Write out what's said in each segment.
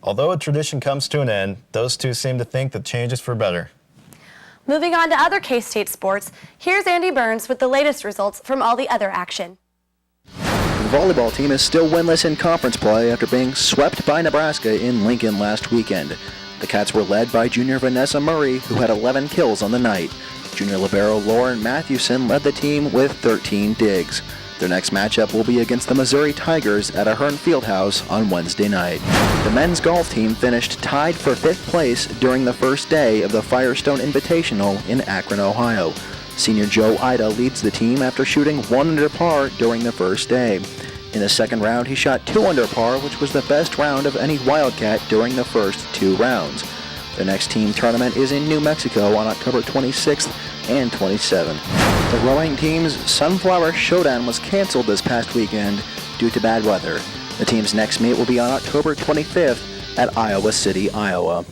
Although a tradition comes to an end, those two seem to think the change is for better. Moving on to other K-State sports, here's Andy Burns with the latest results from all the other action. The volleyball team is still winless in conference play after being swept by Nebraska in Lincoln last weekend. The Cats were led by junior Vanessa Murray, who had 11 kills on the night. Junior libero Lauren Mathewson led the team with 13 digs. Their next matchup will be against the Missouri Tigers at Ahern Fieldhouse on Wednesday night. The men's golf team finished tied for 5th place during the first day of the Firestone Invitational in Akron, Ohio. Senior Joe Ida leads the team after shooting 1 under par during the first day. In the second round, he shot 2 under par, which was the best round of any Wildcat during the first 2 rounds. The next team tournament is in New Mexico on October 26th and 27th. The rowing team's Sunflower Showdown was canceled this past weekend due to bad weather. The team's next meet will be on October 25th at Iowa City, Iowa.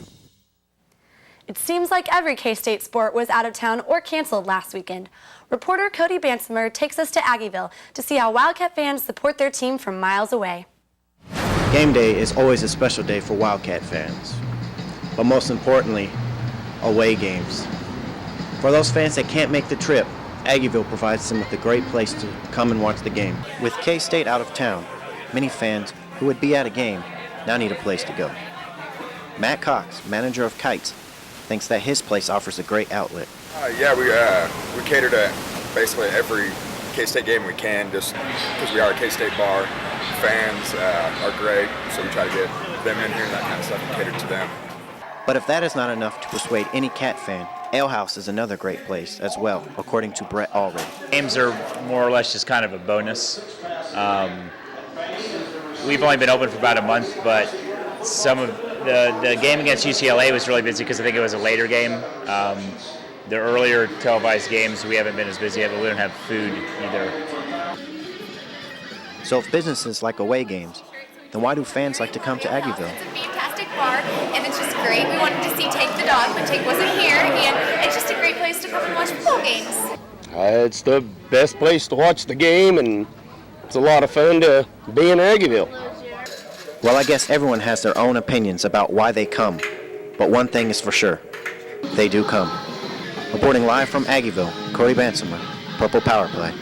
It seems like every K-State sport was out of town or canceled last weekend. Reporter Cody Bansimer takes us to Aggieville to see how Wildcat fans support their team from miles away. Game day is always a special day for Wildcat fans, but most importantly, away games. For those fans that can't make the trip, Aggieville provides them with a great place to come and watch the game. With K-State out of town, many fans who would be at a game now need a place to go. Matt Cox, manager of Kites, thinks that his place offers a great outlet. We cater to basically every K-State game we can, just because we are a K-State bar. Fans are great, so we try to get them in here and that kind of stuff and cater to them. But if that is not enough to persuade any Cat fan, Ale House is another great place as well, according to Brett Allred. Games are more or less just kind of a bonus. We've only been open for about a month, but some of the game against UCLA was really busy because I think it was a later game. The earlier televised games, we haven't been as busy yet, but we don't have food either. So if businesses like away games, then why do fans like to come to Aggieville? It's a fantastic bar, and it's just great. We wanted to see Take the dog, but Take wasn't here, and it's just a great place to come and watch football games. It's the best place to watch the game, and it's a lot of fun to be in Aggieville. Well, I guess everyone has their own opinions about why they come, but one thing is for sure, they do come. Reporting live from Aggieville, Cody Bansimer, Purple Power Play.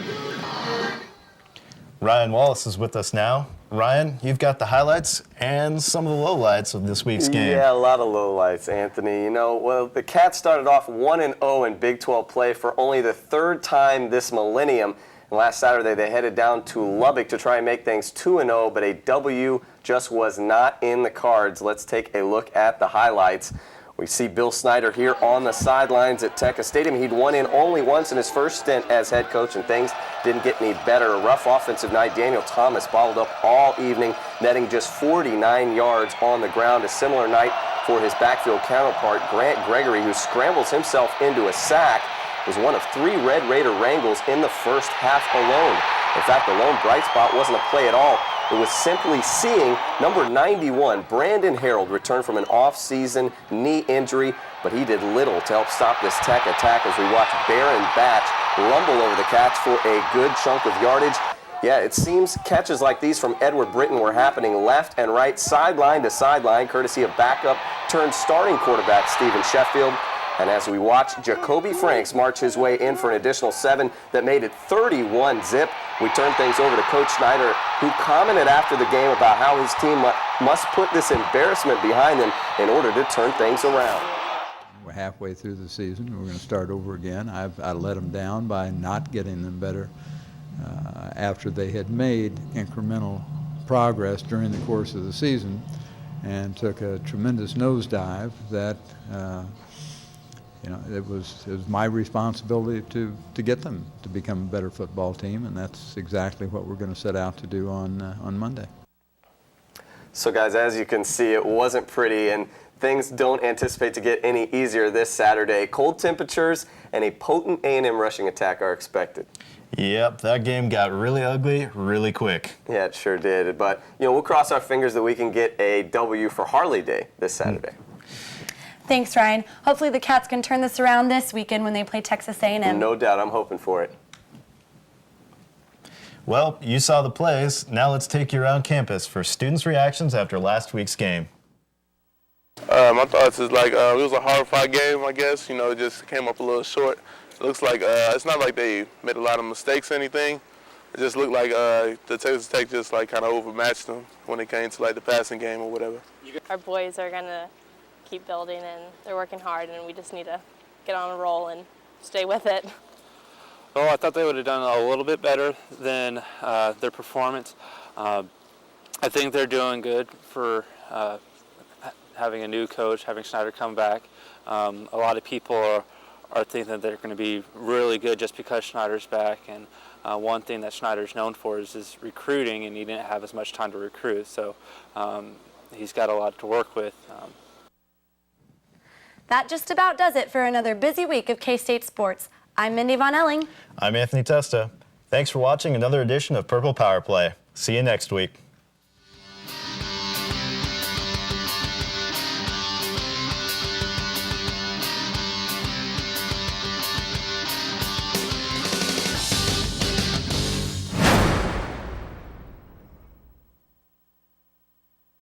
Ryan Wallace is with us now. Ryan, you've got the highlights and some of the lowlights of this week's game. Yeah, a lot of lowlights, Anthony. The Cats started off 1-0 in Big 12 play for only the 3rd time this millennium. And last Saturday, they headed down to Lubbock to try and make things 2-0, but a W just was not in the cards. Let's take a look at the highlights. We see Bill Snyder here on the sidelines at Testa Stadium. He'd won in only once in his first stint as head coach, and things didn't get any better. A rough offensive night. Daniel Thomas bottled up all evening, netting just 49 yards on the ground. A similar night for his backfield counterpart, Grant Gregory, who scrambles himself into a sack. Was one of 3 Red Raider wrangles in the first half alone. In fact, the lone bright spot wasn't a play at all. It was simply seeing number 91, Brandon Harold, return from an off-season knee injury, but he did little to help stop this Tech attack as we watch Baron Batch rumble over the Cats for a good chunk of yardage. Yeah, it seems catches like these from Edward Britton were happening left and right, sideline to sideline, courtesy of backup turned starting quarterback Stephen Sheffield. And as we watch Jacoby Franks march his way in for an additional 7 that made it 31-zip, we turn things over to Coach Snyder, who commented after the game about how his team must put this embarrassment behind them in order to turn things around. We're halfway through the season. We're going to start over again. I let them down by not getting them better after they had made incremental progress during the course of the season and took a tremendous nosedive that it was my responsibility to get them to become a better football team, and that's exactly what we're going to set out to do on Monday. So guys, as you can see, it wasn't pretty, and things don't anticipate to get any easier this Saturday. Cold temperatures and a potent A&M rushing attack are expected. Yep, that game got really ugly really quick. Yeah, it sure did. But, we'll cross our fingers that we can get a W for Harley Day this Saturday. Thanks, Ryan. Hopefully the Cats can turn this around this weekend when they play Texas A&M. No doubt. I'm hoping for it. Well, you saw the plays. Now let's take you around campus for students' reactions after last week's game. My thoughts is like it was a hard-fought game, I guess. You know, it just came up a little short. It looks like it's not like they made a lot of mistakes or anything. It just looked like the Texas Tech just like kind of overmatched them when it came to like the passing game or whatever. Our boys are gonna keep building and they're working hard, and we just need to get on a roll and stay with it. Well, I thought they would have done a little bit better than their performance. I think they're doing good for having a new coach, having Schneider come back. A lot of people are thinking that they're going to be really good just because Schneider's back. And one thing that Schneider's known for is his recruiting, and he didn't have as much time to recruit. So he's got a lot to work with. That just about does it for another busy week of K-State sports. I'm Mindy Von Elling. I'm Anthony Testa. Thanks for watching another edition of Purple Power Play. See you next week.